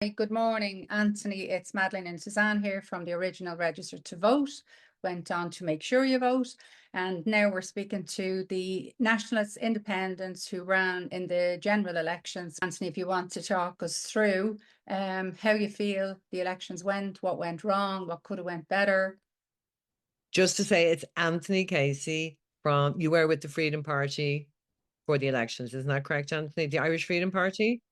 Hi, good morning, Anthony. It's Madeline and Suzanne here from the original Register to Vote. Went on to Make Sure You Vote. And now we're speaking to the Nationalists Independents who ran in the general elections. Anthony, if you want to talk us through how you feel the elections went, what went wrong, what could have went better. Just to say, it's Anthony Casey from, you were with the Freedom Party for the elections. Isn't that correct, Anthony? The Irish Freedom Party?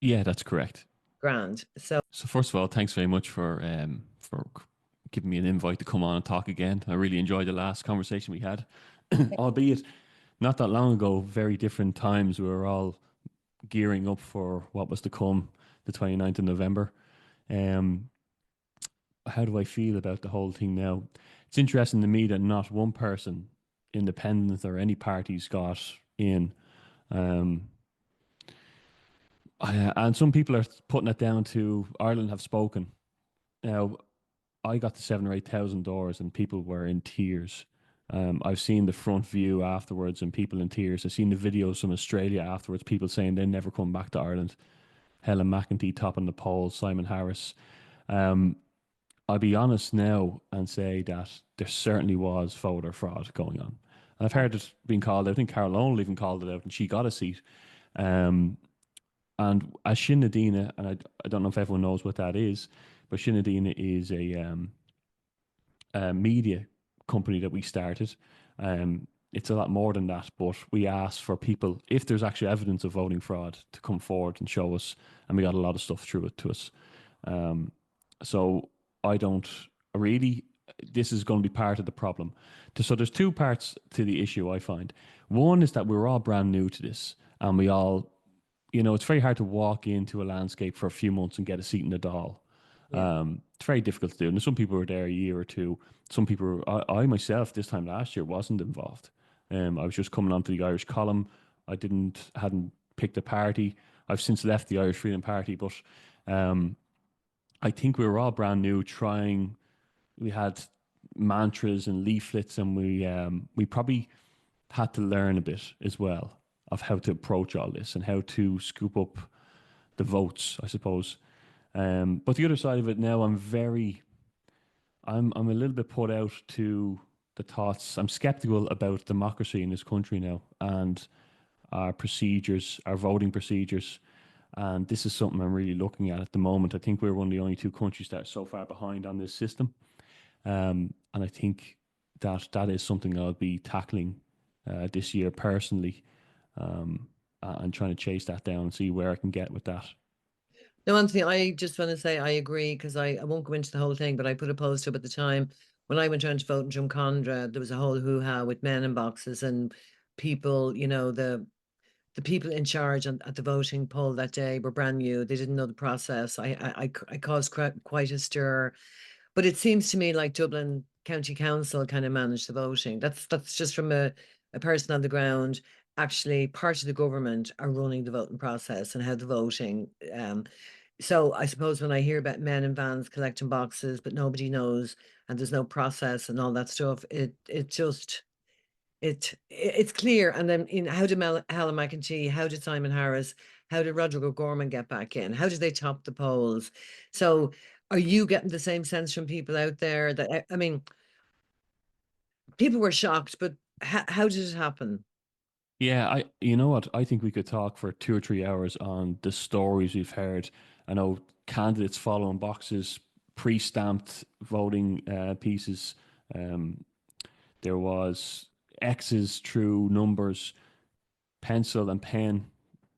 Yeah, that's correct. Grand. So first of all, thanks very much for giving me an invite to come on and talk again. I really enjoyed the last conversation we had, albeit not that long ago. Very different times. We were all gearing up for what was to come, the 29th of November. How do I feel about the whole thing now? It's interesting to me that not one person, independent or any parties, got in. And some people are putting it down to Ireland have spoken. Now, I got to 7,000 or 8,000 doors and people were in tears. I've seen the front view afterwards and people in tears. I've seen the videos from Australia afterwards, people saying they never come back to Ireland. Helen McEntee topping the polls, Simon Harris. I'll be honest now and say that there certainly was voter fraud going on. And I've heard it being called out. I think Carol Owen even called it out and she got a seat. And as Sinn Féin, and I don't know if everyone knows what that is, but Sinn Féin is a media company that we started. It's a lot more than that, but we asked for people, if there's actually evidence of voting fraud, to come forward and show us, and we got a lot of stuff through it to us. So I don't really, this is going to be part of the problem. So there's two parts to the issue, I find. One is that we're all brand new to this, and we all, it's very hard to walk into a landscape for a few months and get a seat in the Dáil. Yeah. It's very difficult to do. And some people were there a year or two. Some people, I myself, this time last year, wasn't involved. I was just coming onto the Irish column. I hadn't picked a party. I've since left the Irish Freedom Party, but I think we were all brand new, trying. We had mantras and leaflets, and we probably had to learn a bit as well of how to approach all this and how to scoop up the votes, I suppose. But the other side of it now, I'm a little bit put out to the thoughts. I'm skeptical about democracy in this country now and our procedures, our voting procedures. And this is something I'm really looking at the moment. I think we're one of the only two countries that are so far behind on this system. And I think that is something I'll be tackling this year personally, and trying to chase that down and see where I can get with that. No, Anthony, I just want to say I agree, because I won't go into the whole thing, but I put a post up at the time when I went around to vote in Drumcondra. There was a whole hoo-ha with men in boxes and people, the people in charge at the voting poll that day were brand new. They didn't know the process. I caused quite a stir. But it seems to me like Dublin County Council kind of managed the voting. That's just from a person on the ground. Actually, part of the government are running the voting process and how the voting. So I suppose when I hear about men in vans collecting boxes, but nobody knows, and there's no process and all that stuff, it's clear. And then how did Helen McEntee, how did Simon Harris, how did Roderick O'Gorman get back in? How did they top the polls? So are you getting the same sense from people out there that, I mean, people were shocked, but how did it happen? Yeah, you know what? I think we could talk for 2 or 3 hours on the stories we've heard. I know candidates following boxes, pre-stamped voting pieces. There was X's through numbers, pencil and pen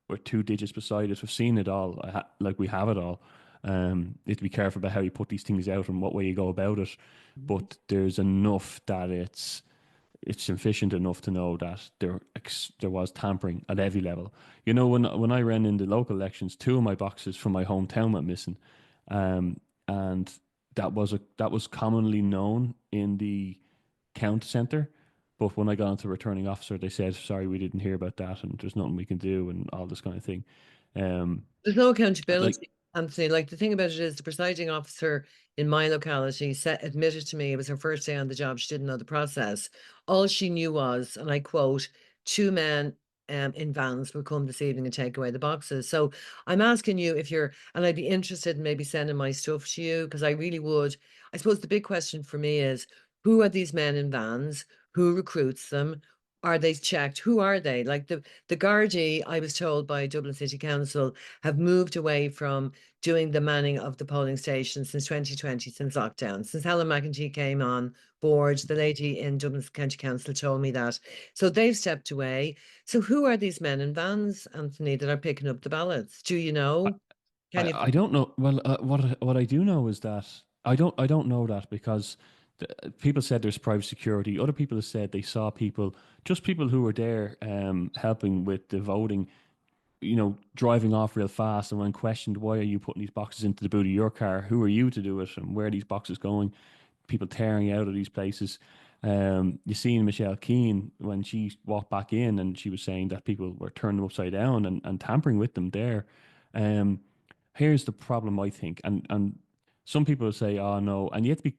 with 2 digits beside it. We've seen it all. Like, we have it all. You have to be careful about how you put these things out and what way you go about it. But there's enough that it's sufficient enough to know that there was tampering at every level. When I ran in the local elections, 2 of my boxes from my hometown went missing, and that was commonly known in the count centre. But when I got onto returning officer, they said, "Sorry, we didn't hear about that, and there's nothing we can do," and all this kind of thing. There's no accountability, Anthony. Like, the thing about it is, the presiding officer in my locality admitted to me it was her first day on the job. She didn't know the process. All she knew was, and I quote, 2 men in vans will come this evening and take away the boxes. So I'm asking you if you're, and I'd be interested in maybe sending my stuff to you, because I really would. I suppose the big question for me is, who are these men in vans? Who recruits them? Are they checked? Who are they? Like the Gardaí, I was told by Dublin City Council, have moved away from doing the manning of the polling stations since 2020, since lockdown. Since Helen McEntee came on board, the lady in Dublin County Council told me that. So they've stepped away. So who are these men in vans, Anthony, that are picking up the ballots? Do you know? Can you? I don't know. Well, what I do know is that I don't know that because people said there's private security. Other people have said they saw people, just people who were there helping with the voting, driving off real fast, and when questioned, why are you putting these boxes into the boot of your car? Who are you to do it? And where are these boxes going? People tearing out of these places. You seen Michelle Keane when she walked back in, and she was saying that people were turning them upside down and tampering with them there. Um, Here's the problem, I think, and some people say, "Oh no," and you have to be.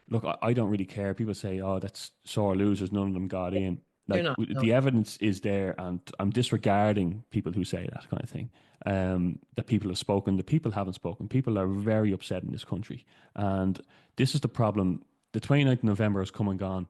Look, I don't really care. People say, "Oh, that's sore losers. None of them got in." They're Like not. No. the evidence is there, and I'm disregarding people who say that kind of thing. That people have spoken, the people haven't spoken. People are very upset in this country, and this is the problem. The 29th of November has come and gone.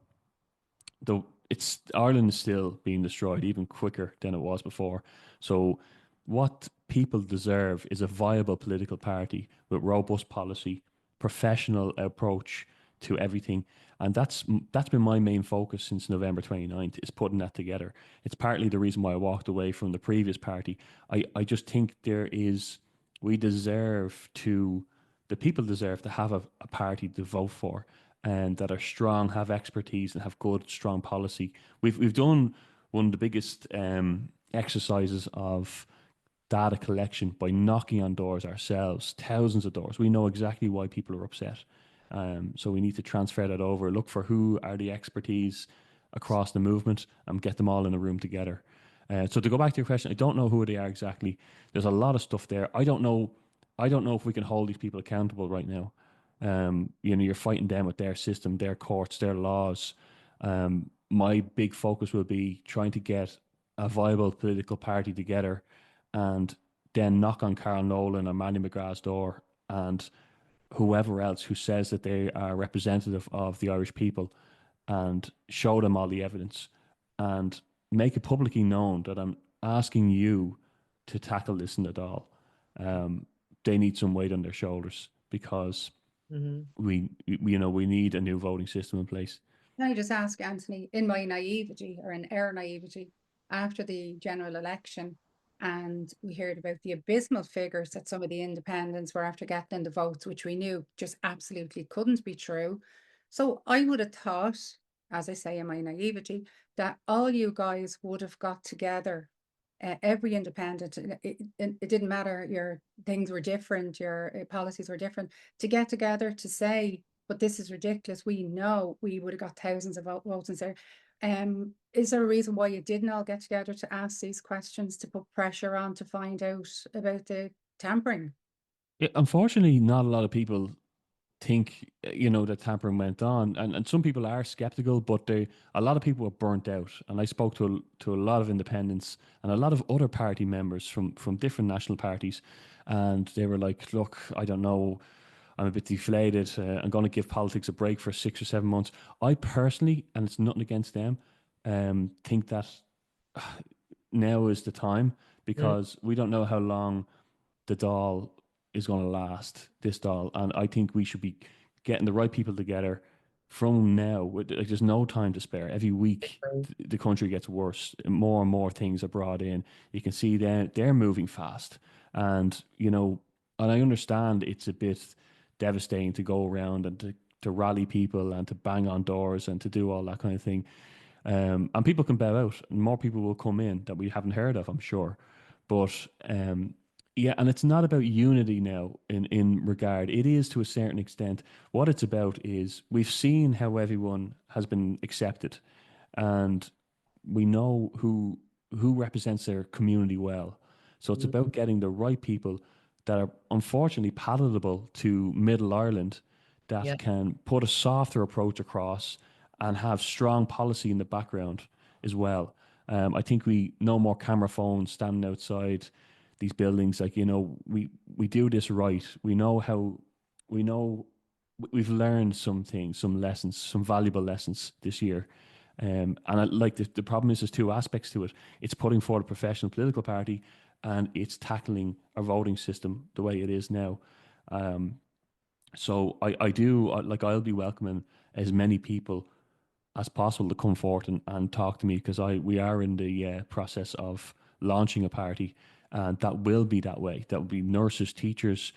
Though it's Ireland is still being destroyed even quicker than it was before. So what people deserve is a viable political party with robust policy, professional approach to everything. And that's been my main focus since November 29th, is putting that together. It's partly the reason why I walked away from the previous party. I just think we deserve to, the people deserve to have a party to vote for, and that are strong, have expertise, and have good, strong policy. We've done one of the biggest exercises of data collection by knocking on doors ourselves, thousands of doors. We know exactly why people are upset. So we need to transfer that over, look for who are the expertise across the movement, and get them all in a room together. So to go back to your question, I don't know who they are exactly. There's a lot of stuff there. I don't know if we can hold these people accountable right now. You're fighting them with their system, their courts, their laws. My big focus will be trying to get a viable political party together, and then knock on Carl Nolan or Manny McGrath's door, and whoever else who says that they are representative of the Irish people, and show them all the evidence, and make it publicly known that I'm asking you to tackle this in the Dáil. They need some weight on their shoulders, because we need a new voting system in place. Can I just ask, Anthony, in my naivety, or in our naivety, after the general election, and we heard about the abysmal figures that some of the independents were after getting the votes, which we knew just absolutely couldn't be true. So I would have thought, as I say in my naivety, that all you guys would have got together, every independent, it didn't matter, your things were different, your policies were different, to get together to say, but this is ridiculous. We know we would have got thousands of votes in there. Is there a reason why you didn't all get together to ask these questions, to put pressure on to find out about the tampering? Yeah, unfortunately, not a lot of people think that tampering went on, and some people are skeptical, but a lot of people were burnt out. And I spoke to a lot of independents and a lot of other party members from different national parties, and they were like, "Look, I don't know, I'm a bit deflated. I'm going to give politics a break for 6 or 7 months." I personally, and it's nothing against them, think that now is the time, because we don't know how long the Dáil is going to last, this Dáil. And I think we should be getting the right people together from now. Like, there's no time to spare. Every week, the country gets worse. More and more things are brought in. You can see they're moving fast. And, and I understand it's a bit devastating to go around and to rally people and to bang on doors and to do all that kind of thing. And people can bow out, and more people will come in that we haven't heard of, I'm sure. But yeah, and it's not about unity now in regard. It is to a certain extent. What it's about is, we've seen how everyone has been accepted, and we know who represents their community well. So it's about getting the right people that are unfortunately palatable to Middle Ireland, that can put a softer approach across and have strong policy in the background as well. I think we no more camera phones standing outside these buildings. Like, we do this right. We know how, we know we've learned some things, some lessons, some valuable lessons this year. And the problem is there's two aspects to it. It's putting forward a professional political party, and it's tackling our voting system the way it is now. So I'll be welcoming as many people as possible to come forward and talk to me, because we are in the process of launching a party, and that will be that way. That will be nurses, teachers,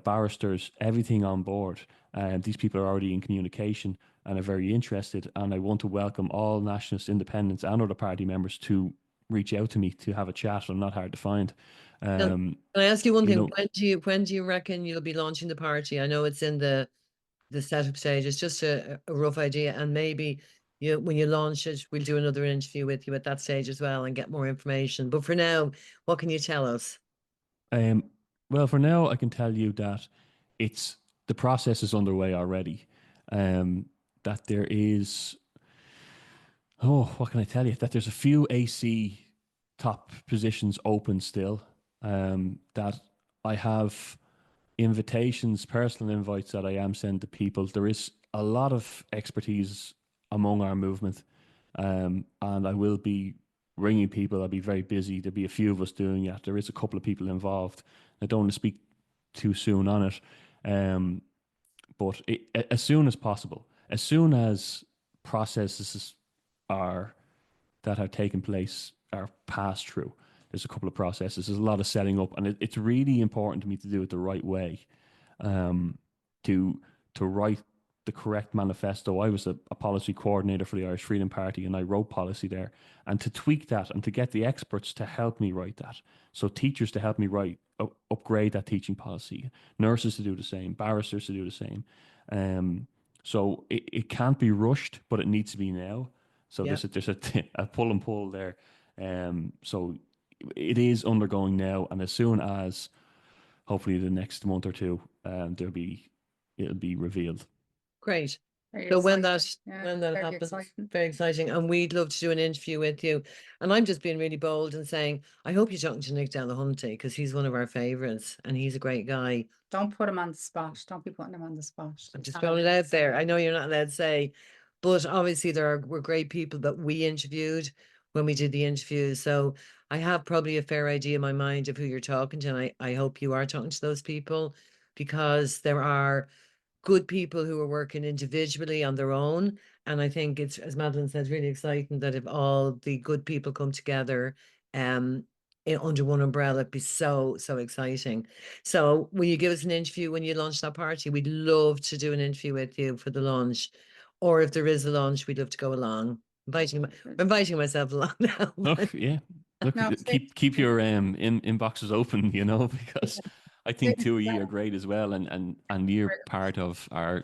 barristers, everything on board. And these people are already in communication and are very interested. And I want to welcome all nationalist, independents, and other party members to reach out to me to have a chat. I'm not hard to find. Can I ask you one you thing? know, When do you reckon you'll be launching the party? I know it's in the setup stage. It's just a rough idea, and maybe when you launch it, we'll do another interview with you at that stage as well and get more information. But for now, what can you tell us? Um, well, for now, I can tell you that the process is underway already. That there is, what can I tell you? That there's a few AC top positions open still. That I have invitations, personal invites that I am sending to people. There is a lot of expertise among our movement, and I will be ringing people. I'll be very busy. There'll be a few of us doing it. There is a couple of people involved. I don't want to speak too soon on it, but as soon as possible, as soon as processes are that have taken place are passed through. There's a couple of processes. There's a lot of setting up, and it's really important to me to do it the right way. To write the correct manifesto. I was a policy coordinator for the Irish Freedom Party, and I wrote policy there. And to tweak that, and to get the experts to help me write that. So teachers to help me upgrade that teaching policy. Nurses to do the same. Barristers to do the same. So it can't be rushed, but it needs to be now. So Yeah. there's a pull and pull there. So it is undergoing now, and as soon as hopefully the next month or two, it'll be revealed. Great. Very So when exciting. that Very happens, exciting. very exciting. And we'd love to do an interview with you. And I'm just being really bold and saying, I hope you're talking to Nick Delahunty, because he's one of our favourites and he's a great guy. Don't put him on the spot. Don't be putting him on the spot. I'm just Not throwing it allowed out to there. say. I know you're not allowed to say, but obviously were great people that we interviewed when we did the interviews. So I have probably a fair idea in my mind of who you're talking to. And I hope you are talking to those people, because there are good people who are working individually on their own. And I think it's, as Madeline says, really exciting that if all the good people come together under one umbrella, it'd be so exciting. So will you give us an interview when you launch that party? We'd love to do an interview with you for the launch. Or if there is a launch, we'd love to go along. I'm inviting myself along now. Look, yeah. Look, No, keep your inboxes open, because I think two of you are great as well, and you're part of our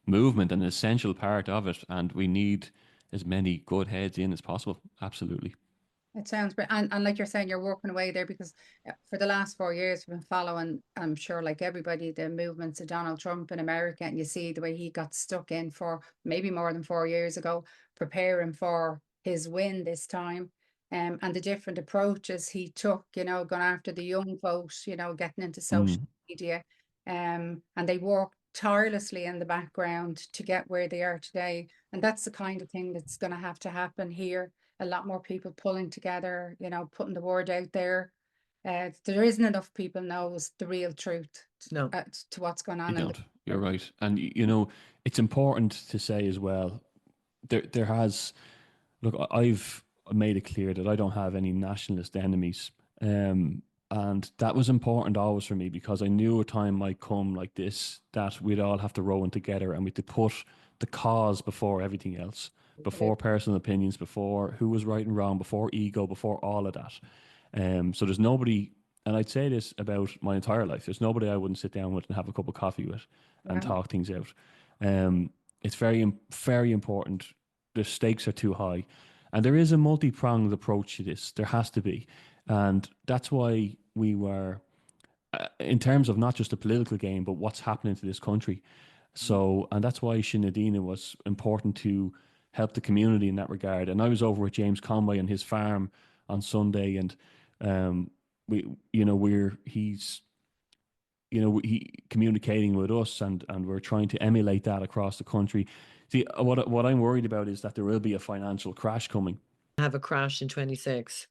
movement, an essential part of it, and we need as many good heads in as possible. Absolutely. It sounds great. And like you're saying, you're working away there because for the last 4 years, we've been following, I'm sure, like everybody, the movements of Donald Trump in America. And you see the way he got stuck in for maybe more than 4 years ago, preparing for his win this time. And the different approaches he took, going after the young vote, getting into social media. And they worked tirelessly in the background to get where they are today. And that's the kind of thing that's going to happen here. A lot more people pulling together, putting the word out there. There isn't enough people knows the real truth No. To what's going on. You don't. You're right. And it's important to say as well, there has, look, I've made it clear that I don't have any nationalist enemies. And that was important always for me, because I knew a time might come like this that we'd all have to row in together, and we'd to put the cause before everything else, before personal opinions, before who was right and wrong, before ego, before all of that. So there's nobody, and I'd say this about my entire life, there's nobody I wouldn't sit down with and have a cup of coffee with and talk things out. It's very important. The stakes are too high. And there is a multi-pronged approach to this. There has to be. And that's why we were, in terms of not just the political game, but what's happening to this country. So, and that's why Sinn Féin was important to help the community in that regard. And I was over with James Conway and his farm on Sunday, and we, he's, he communicating with us, and we're trying to emulate that across the country. See, what I'm worried about is that there will be a financial crash coming. Have a crash in 26.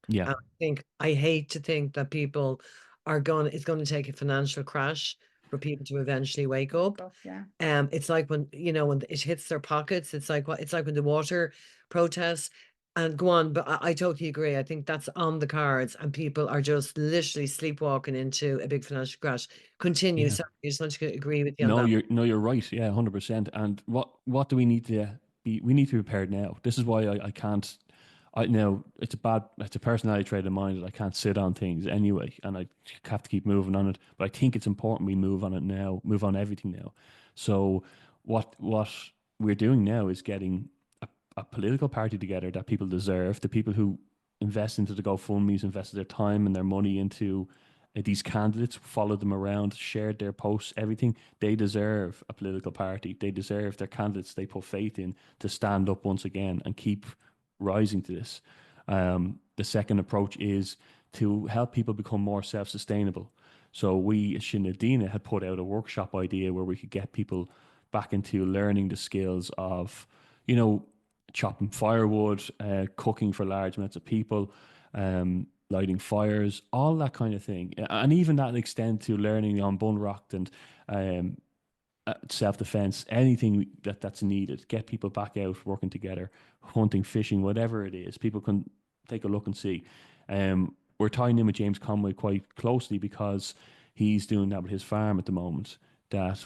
Yeah. And I hate to think that people it's going to take a financial crash for people to eventually wake up. Yeah. It's like when it hits their pockets, it's like when the water protests and go on. But I totally agree. I think that's on the cards, and people are just literally sleepwalking into a big financial crash. Continue. Yeah. Sorry, I just want to agree with you on No, that. you're right. Yeah, 100%. And what do we need to be? We need to be prepared now. This is why I can't. It's a personality trait of mine that I can't sit on things anyway, and I have to keep moving on it. But I think it's important we move on it now, move on everything now. So what we're doing now is getting a political party together that people deserve. The people who invest into the GoFundMe's, invested their time and their money into these candidates, followed them around, shared their posts, everything. They deserve a political party. They deserve their candidates they put faith in to stand up once again and keep rising to this. The second approach is to help people become more self-sustainable. So we at Shin Adina had put out a workshop idea where we could get people back into learning the skills of, chopping firewood, cooking for large amounts of people, lighting fires, all that kind of thing. And even that extent to learning on Bunrock and self-defense, anything that's needed. Get people back out working together, hunting, fishing, whatever it is. People can take a look and see. We're tying in with James Conway quite closely because he's doing that with his farm at the moment. That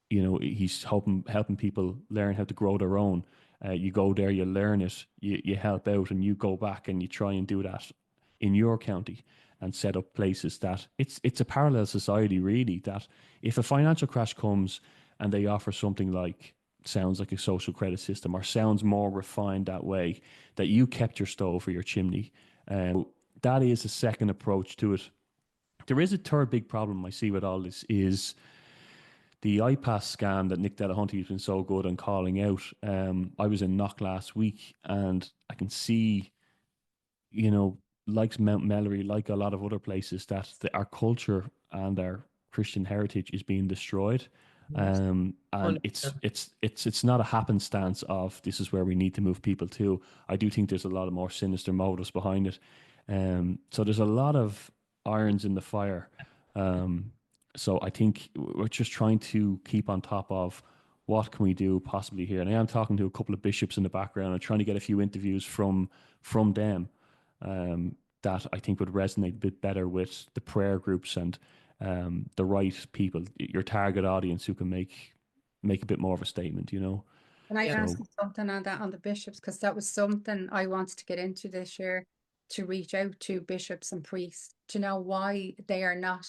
he's helping people learn how to grow their own. You go there, you learn it, you help out, and you go back and you try and do that in your county and set up places that it's a parallel society, really, that if a financial crash comes and they offer something like, sounds like a social credit system or sounds more refined that way, that you kept your stove or your chimney, that is a second approach to it. There is a third big problem I see with all this is the iPass scam that Nick Delahunty has been so good on calling out. I was in Knock last week, and I can see, like Mount Mellery, like a lot of other places, that our culture and our Christian heritage is being destroyed. And it's not a happenstance of this is where we need to move people to. I do think there's a lot of more sinister motives behind it. So there's a lot of irons in the fire. So I think we're just trying to keep on top of what can we do possibly here. And I am talking to a couple of bishops in the background and trying to get a few interviews from them that I think would resonate a bit better with the prayer groups and the right people, your target audience, who can make a bit more of a statement, And I asked you something on that, on the bishops, because that was something I wanted to get into this year, to reach out to bishops and priests to know why they are not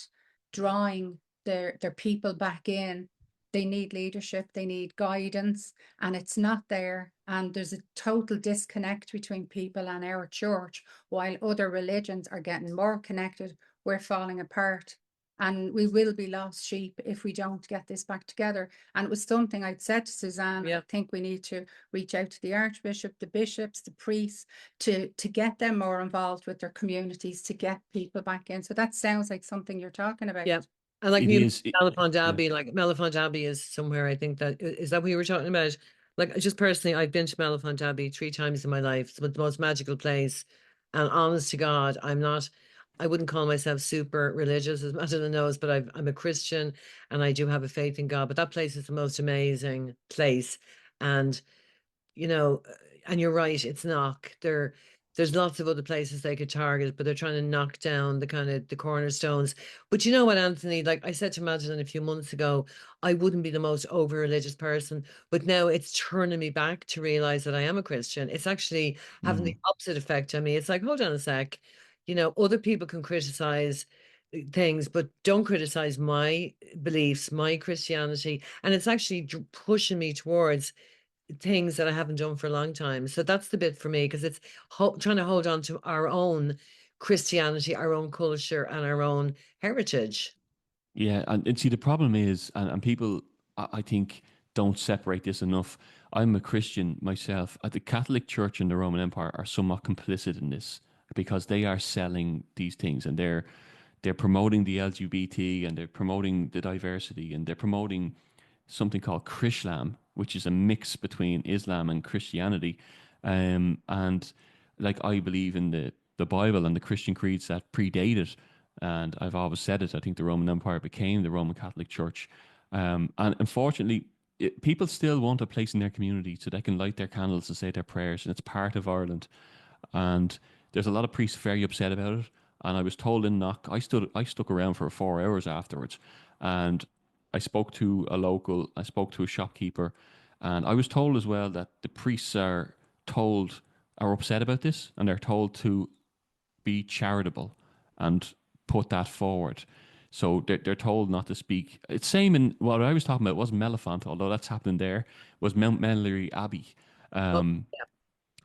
drawing their people back in. They need leadership, they need guidance, and it's not there. And there's a total disconnect between people and our church. While other religions are getting more connected, we're falling apart. And we will be lost sheep if we don't get this back together. And it was something I'd said to Suzanne, I think we need to reach out to the Archbishop, the bishops, the priests, to get them more involved with their communities, to get people back in. So that sounds like something you're talking about. Yeah. And like Mellifont Abbey, like Mellifont Abbey is somewhere, I think is that what you were talking about? Like, just personally, I've been to Mellifont Abbey 3 times in my life. It's the most magical place. And honest to God, I wouldn't call myself super religious, as Madeline knows, but I'm a Christian and I do have a faith in God. But that place is the most amazing place. And, and you're right, it's Knock. There's lots of other places they could target, but they're trying to knock down the cornerstones. But you know what, Anthony, like I said to Madeline a few months ago, I wouldn't be the most over religious person, but now it's turning me back to realize that I am a Christian. It's actually having the opposite effect on me. It's like, hold on a sec, other people can criticize things, but don't criticize my beliefs, my Christianity. And it's actually pushing me towards things that I haven't done for a long time. So that's the bit for me, because it's trying to hold on to our own Christianity, our own culture, and our own heritage. Yeah, and see, the problem is, and people, I think, don't separate this enough. I'm a Christian myself. The Catholic Church and the Roman Empire are somewhat complicit in this because they are selling these things, and they're promoting the LGBT, and they're promoting the diversity, and they're promoting something called Chrislam, which is a mix between Islam and Christianity. And like, I believe in the Bible and the Christian creeds that predate it. And I've always said it. I think the Roman Empire became the Roman Catholic Church. And unfortunately, people still want a place in their community so they can light their candles and say their prayers, and it's part of Ireland. And there's a lot of priests very upset about it. And I was told in Knock, I stuck around for 4 hours afterwards, and I spoke to a local, I spoke to a shopkeeper, and I was told as well that the priests are upset about this, and they're told to be charitable and put that forward. So they're told not to speak. It's same in what I was talking about was Mellifont, although that's happening there, was Mount Mellery Abbey. Oh, Um,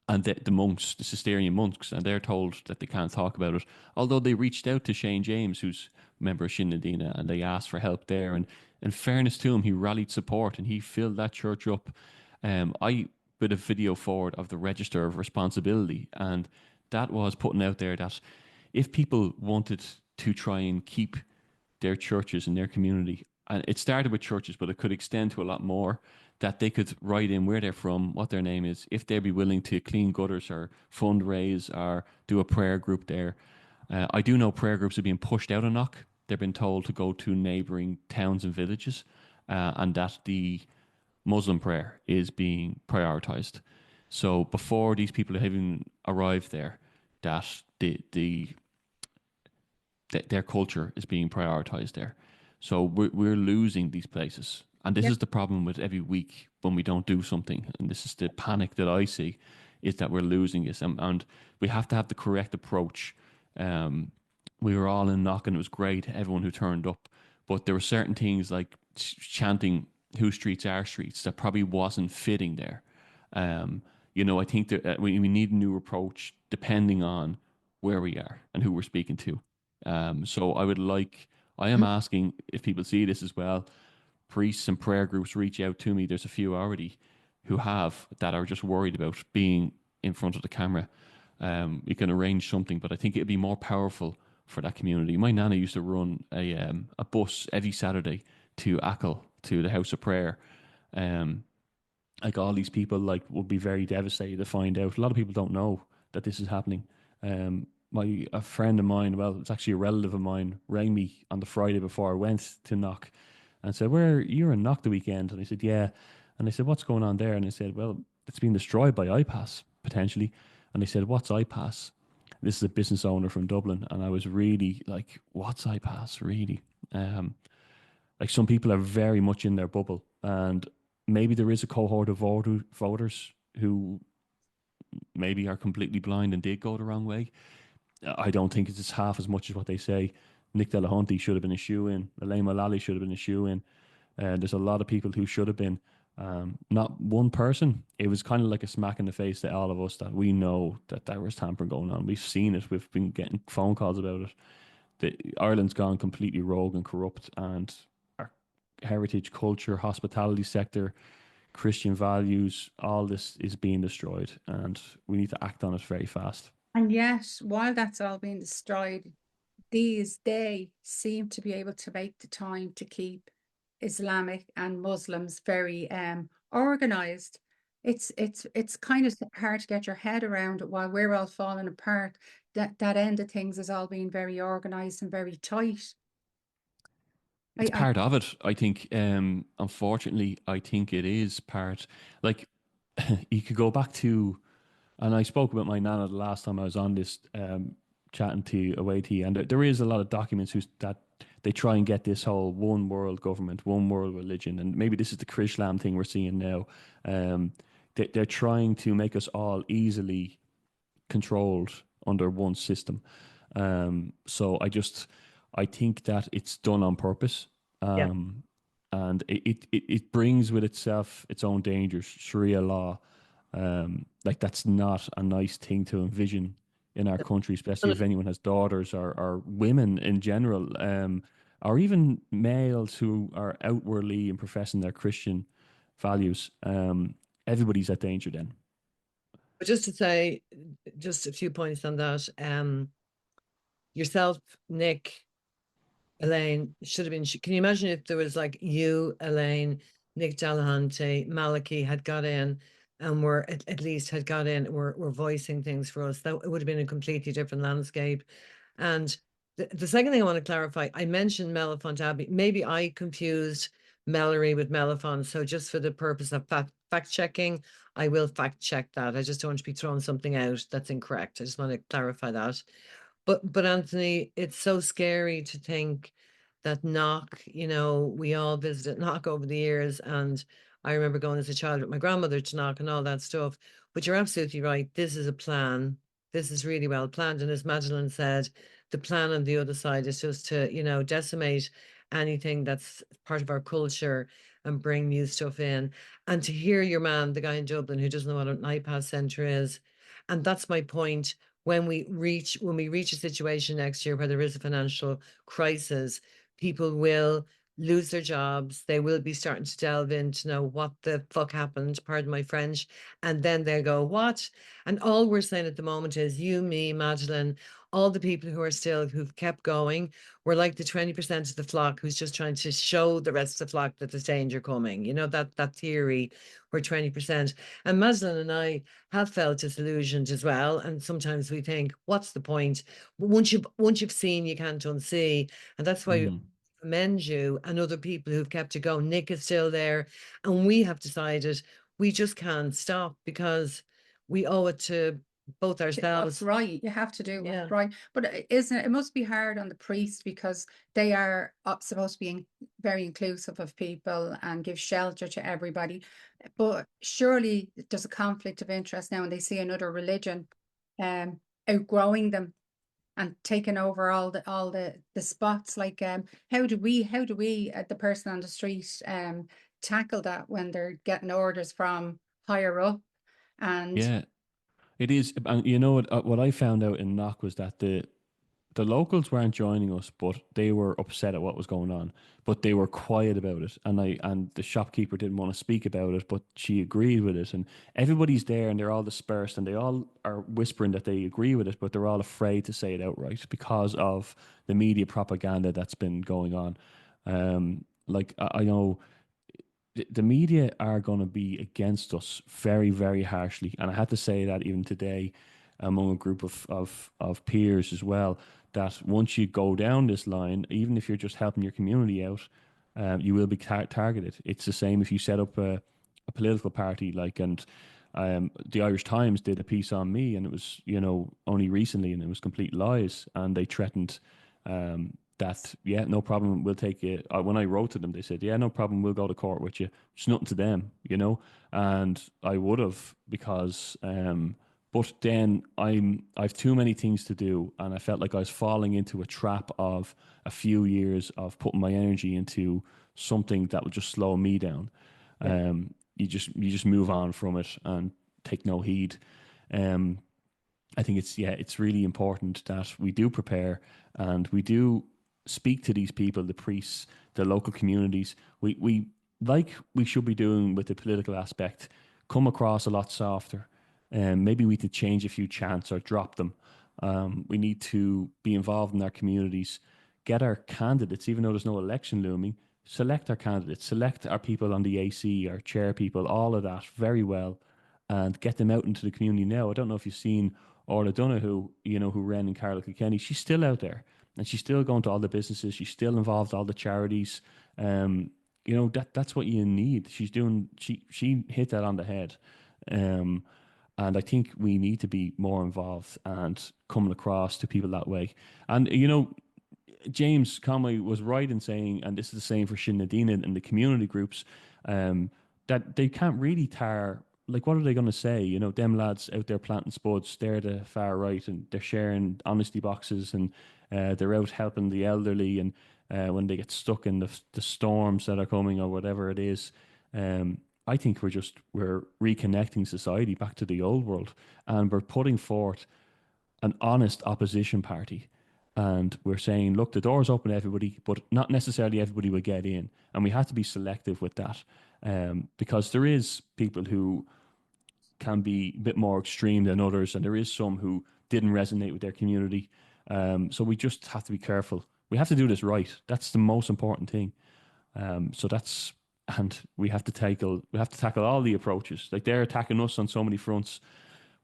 and the monks, the Cistercian monks, and they're told that they can't talk about it. Although they reached out to Shane James, who's a member of Shin Nadina, and they asked for help there. And in fairness to him, he rallied support and he filled that church up. I put a video forward of the Register of Responsibility, and that was putting out there that if people wanted to try and keep their churches in their community, and it started with churches, but it could extend to a lot more, that they could write in where they're from, what their name is, if they'd be willing to clean gutters or fundraise or do a prayer group there. I do know prayer groups are being pushed out of Knock. They've been told to go to neighbouring towns and villages, and that the Muslim prayer is being prioritised. So before these people have even arrived there, that their culture is being prioritized there. So we're losing these places. And this Yeah. is the problem with every week when we don't do something. And this is the panic that I see, is that we're losing this. And we have to have the correct approach. We were all in Knock and it was great, everyone who turned up. But there were certain things like chanting "Whose streets are streets" that probably wasn't fitting there. I think that we need a new approach depending on where we are and who we're speaking to. So I am asking if people see this as well. Priests and prayer groups reach out to me. There's a few already who have, that are just worried about being in front of the camera. You can arrange something, but I think it'd be more powerful for that community. My nana used to run a bus every Saturday to Achill, to the House of Prayer. Like, all these people would be very devastated to find out. A lot of people don't know that this is happening. A friend of mine, well, it's actually a relative of mine, rang me on the Friday before I went to Knock and said, "Where you're in Knock the weekend?" And I said, "Yeah." And I said, "What's going on there?" And I said, "Well, it's been destroyed by iPass potentially." And they said, "What's iPass?" This is a business owner from Dublin, and I was really like, "What's iPass really?" Like, some people are very much in their bubble, and maybe there is a cohort of voters who maybe are completely blind and did go the wrong way. I don't think it's half as much as what they say. Nick Delahunty should have been a shoe-in. Elaine Mullally should have been a shoe-in. There's a lot of people who should have been. Not one person. It was kind of like a smack in the face to all of us that we know that there was tampering going on. We've seen it. We've been getting phone calls about it. Ireland's gone completely rogue and corrupt, and our heritage, culture, hospitality sector, Christian values, all this is being destroyed, and we need to act on it very fast. And yet, while that's all being destroyed, they seem to be able to make the time to keep Islamic and Muslims very organized. It's kind of hard to get your head around it while we're all falling apart. That end of things is all being very organized and very tight. It's I part of it. I think, unfortunately, I think it is part. Like, you could go back to, and I spoke about my nana the last time I was on this, chatting to away to you, and there is a lot of documents that they try and get this whole one world government, one world religion, and maybe this is the Chrislam thing we're seeing now. They're trying to make us all easily controlled under one system. So I think that it's done on purpose. yeah. And it brings with itself its own dangers. Sharia law, like, that's not a nice thing to envision in our country, especially if anyone has daughters, or women in general, or even males who are outwardly and professing their Christian values. everybody's at danger then. But just to say, just a few points on that. Yourself, Nick, Elaine should have been. Can you imagine if there was like you, Elaine, Nick Delahunty, Malachy had got in, and were at least had got in, were voicing things for us? That it would have been a completely different landscape. And the second thing I want to clarify, I mentioned Mellifont Abbey. Maybe I confused Mellery with Mellifont. So just for the purpose of fact checking, I will fact check that. I just don't want to be throwing something out that's incorrect. I just want to clarify that. But Anthony, it's so scary to think that Knock, we all visited Knock over the years, and I remember going as a child with my grandmother to Knock and all that stuff. But you're absolutely right. This is a plan. This is really well planned. And as Madeline said, the plan on the other side is just to, decimate anything that's part of our culture and bring new stuff in. And to hear your man, the guy in Dublin who doesn't know what an iPad centre is. And that's my point. When we reach a situation next year where there is a financial crisis, people will lose their jobs. They will be starting to delve into know what the fuck happened, pardon my French, and then they'll go, what? And all we're saying at the moment is you, me, Madeline, all the people who've kept going, we're like the 20% of the flock who's just trying to show the rest of the flock that there's danger coming. That theory, we're 20%. And Madeline and I have felt disillusioned as well. And sometimes we think, what's the point? But once you've seen, you can't unsee. And that's why I commend you and other people who've kept it going. Nick is still there. And we have decided we just can't stop because we owe it to both ourselves. What's right, you have to do what's right. But it must be hard on the priest because they are supposed to be very inclusive of people and give shelter to everybody. But surely there's a conflict of interest now, and they see another religion outgrowing them and taking over all the spots. Like how do we the person on the street tackle that when they're getting orders from higher up? And yeah, it is. And you know what I found out in Knock was that the locals weren't joining us, but they were upset at what was going on. But they were quiet about it, and the shopkeeper didn't want to speak about it, but she agreed with it. And everybody's there, and they're all dispersed, and they all are whispering that they agree with it, but they're all afraid to say it outright because of the media propaganda that's been going on. Like I know the media are going to be against us very, very harshly. And I had to say that even today among a group of peers as well, that once you go down this line, even if you're just helping your community out, you will be targeted. It's the same if you set up a political party, and the Irish Times did a piece on me, and it was, only recently, and it was complete lies. And they threatened that, yeah, no problem, we'll take it. When I wrote to them, they said, yeah, no problem, we'll go to court with you. It's nothing to them, and I would have because, but then I've too many things to do, and I felt like I was falling into a trap of a few years of putting my energy into something that would just slow me down. Yeah. You just move on from it and take no heed. I think it's really important that we do prepare and we do speak to these people, the priests, the local communities. We like we should be doing with the political aspect, come across a lot softer. Maybe we could change a few chants or drop them. We need to be involved in our communities, get our candidates, even though there's no election looming, select our candidates, select our people on the AC, our chair people, all of that very well, and get them out into the community now. I don't know if you've seen Orla Donoghue, who ran in Carlow Kilkenny. She's still out there and she's still going to all the businesses. She's still involved in all the charities. That's what you need. She hit that on the head. And I think we need to be more involved and coming across to people that way. And, James Conway was right in saying, and this is the same for Sinn Féin and the community groups, that they can't really tar. Like, what are they going to say? Them lads out there planting spuds, they're the far right, and they're sharing honesty boxes, and they're out helping the elderly, and when they get stuck in the storms that are coming or whatever it is. I think we're reconnecting society back to the old world, and we're putting forth an honest opposition party. And we're saying, look, the door's open to everybody, but not necessarily everybody will get in. And we have to be selective with that. because there is people who can be a bit more extreme than others, and there is some who didn't resonate with their community. So we just have to be careful. We have to do this right. That's the most important thing. So that's, and we have to tackle all the approaches. Like, they're attacking us on so many fronts.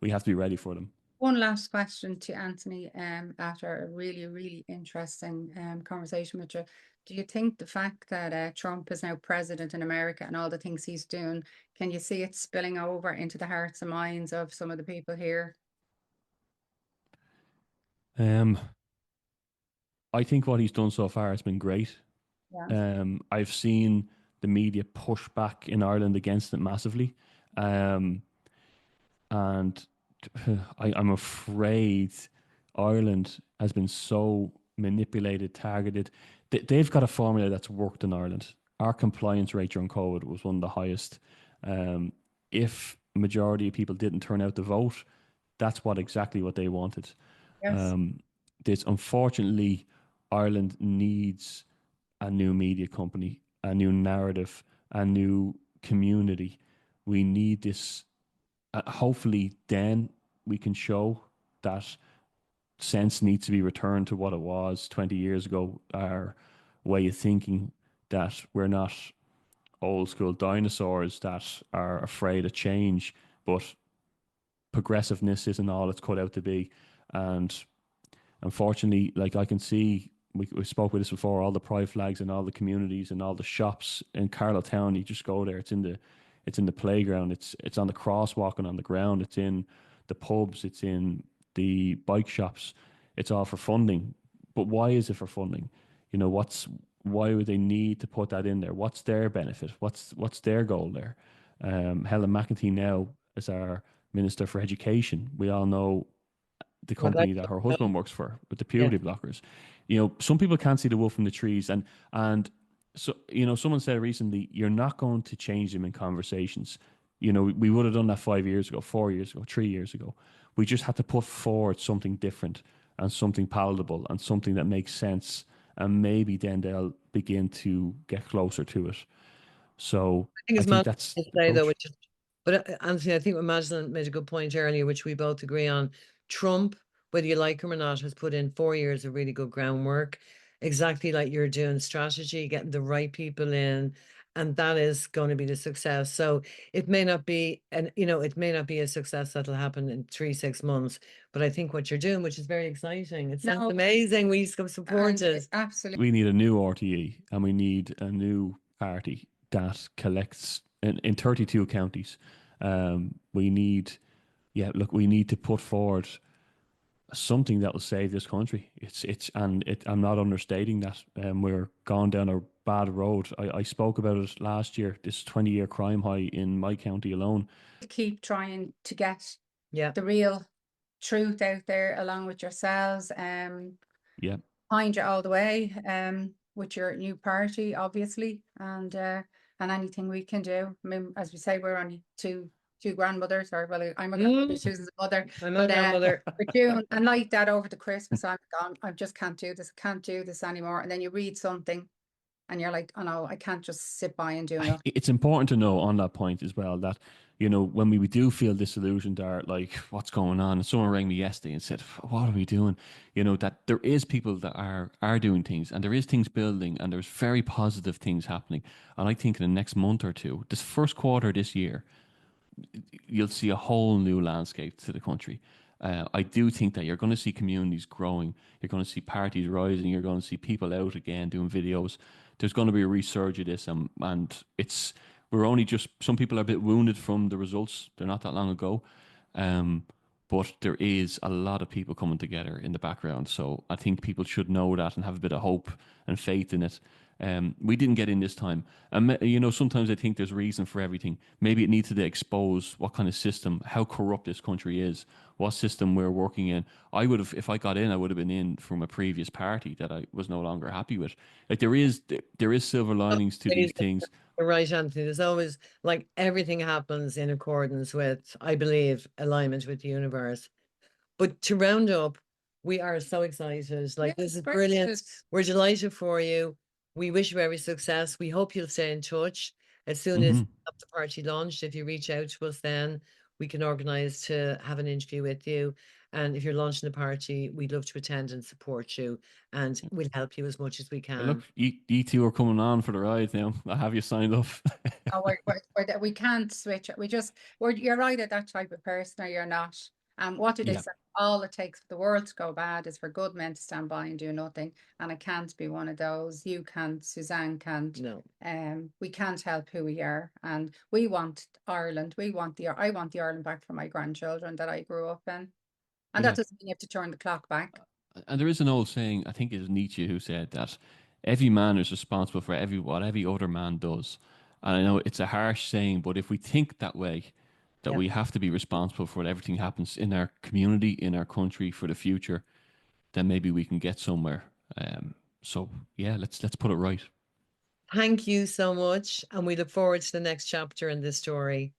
We have to be ready for them. One last question to Anthony, after a really, really interesting conversation with you. Do you think the fact that Trump is now president in America and all the things he's doing, can you see it spilling over into the hearts and minds of some of the people here? I think what he's done so far has been great. Yeah. I've seen the media push back in Ireland against it massively. And I'm afraid Ireland has been so manipulated, targeted. They've got a formula that's worked in Ireland. Our compliance rate during COVID was one of the highest. If a majority of people didn't turn out to vote, that's exactly what they wanted. Yes. This, unfortunately, Ireland needs a new media company, a new narrative, a new community. We need this. Hopefully, then we can show that sense needs to be returned to what it was 20 years ago. Our way of thinking, that we're not old school dinosaurs that are afraid of change, but progressiveness isn't all it's cut out to be. And unfortunately, like, I can see, we spoke with this before, all the pride flags and all the communities and all the shops in Carlow Town. You just go there, it's in the playground, it's on the crosswalk and on the ground, it's in the pubs, it's in the bike shops. It's all for funding. But why is it for funding? You know, why would they need to put that in there? What's their benefit? What's their goal there? Helen McEntee now is our Minister for Education. We all know the company that her husband works for with the puberty blockers. You know, some people can't see the wood from the trees, and so, you know, someone said recently, you're not going to change them in conversations. You know, we would have done that 5 years ago, 4 years ago, 3 years ago. We just had to put forward something different and something palatable and something that makes sense, and maybe then they'll begin to get closer to it. So I think that's the say, though, approach. but Anthony, I think what Madeline made a good point earlier, which we both agree on. Trump, whether you like him or not, has put in 4 years of really good groundwork, exactly like you're doing, strategy, getting the right people in, and that is going to be the success. So it may not be, it may not be a success that'll happen in 3-6 months, but I think what you're doing, which is very exciting, it sounds amazing. We support it. Absolutely. We need a new RTE, and we need a new party that collects in 32 counties. We need to put forward something that will save this country. I'm not understating that. We're gone down a bad road. I spoke about it last year, this 20-year crime high in my county alone. Keep trying to get the real truth out there, along with yourselves. Behind you all the way, with your new party, obviously, and anything we can do. I mean, as we say, we're only two grandmothers, or well, I'm a grandmother, Susan's a mother. I'm a grandmother. For June, and like that over the Christmas, I'm gone. I just can't do this. I can't do this anymore. And then you read something, and you're like, oh no, I can't just sit by and do nothing. It's important to know on that point as well that, you know, when we do feel disillusioned, or like, what's going on? And someone rang me yesterday and said, what are we doing? You know, that there is people that are doing things, and there is things building, and there's very positive things happening. And I think in the next month or two, this first quarter this year, you'll see a whole new landscape to the country. I do think that you're going to see communities growing. You're going to see parties rising. You're going to see people out again doing videos. There's going to be a resurge of this, and we're only just, some people are a bit wounded from the results. They're not that long ago. But there is a lot of people coming together in the background. So I think people should know that and have a bit of hope and faith in it. We didn't get in this time. And, you know, sometimes I think there's reason for everything. Maybe it needs to expose what kind of system, how corrupt this country is, what system we're working in. I would have, if I got in, I would have been in from a previous party that I was no longer happy with. Like, there is silver linings to these things. You're right, Anthony. There's always, like, everything happens in accordance with, I believe, alignment with the universe. But to round up, we are so excited. Like, this is brilliant. We're delighted for you. We wish you every success. We hope you'll stay in touch. As soon as the party launched, if you reach out to us, then we can organise to have an interview with you. And if you're launching the party, we'd love to attend and support you, and we'll help you as much as we Well, can. look, you two are coming on for the ride now. I have you signed up. Oh, we can't switch it. You're either that type of person or you're not. What do they Yeah. say? All it takes for the world to go bad is for good men to stand by and do nothing. And I can't be one of those. You can't, Suzanne can't. No. We can't help who we are. And we want Ireland. I want the Ireland back for my grandchildren that I grew up in. And Yeah. that doesn't mean you have to turn the clock back. And there is an old saying, I think it was Nietzsche who said that every man is responsible for what every other man does. And I know it's a harsh saying, but if we think that way, that Yeah. we have to be responsible for what everything happens in our community, in our country, for the future, then maybe we can get somewhere. So yeah, let's put it right. Thank you so much, and we look forward to the next chapter in this story.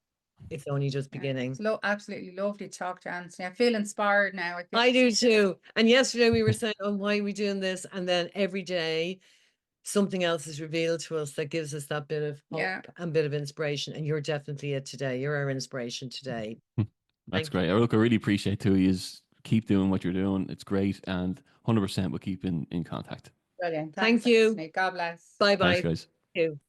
It's only just beginning. It's absolutely lovely to talk to Anthony. I feel inspired now. I do too. And yesterday we were saying, oh, why are we doing this? And then every day something else is revealed to us that gives us that bit of hope and bit of inspiration. And you're definitely it today. You're our inspiration today. That's great. Look, I really appreciate too. Is keep doing what you're doing. It's great, and 100% we'll keep in contact. Brilliant. Thank you. Anthony. God bless. Bye bye. Thanks, guys. Thank you.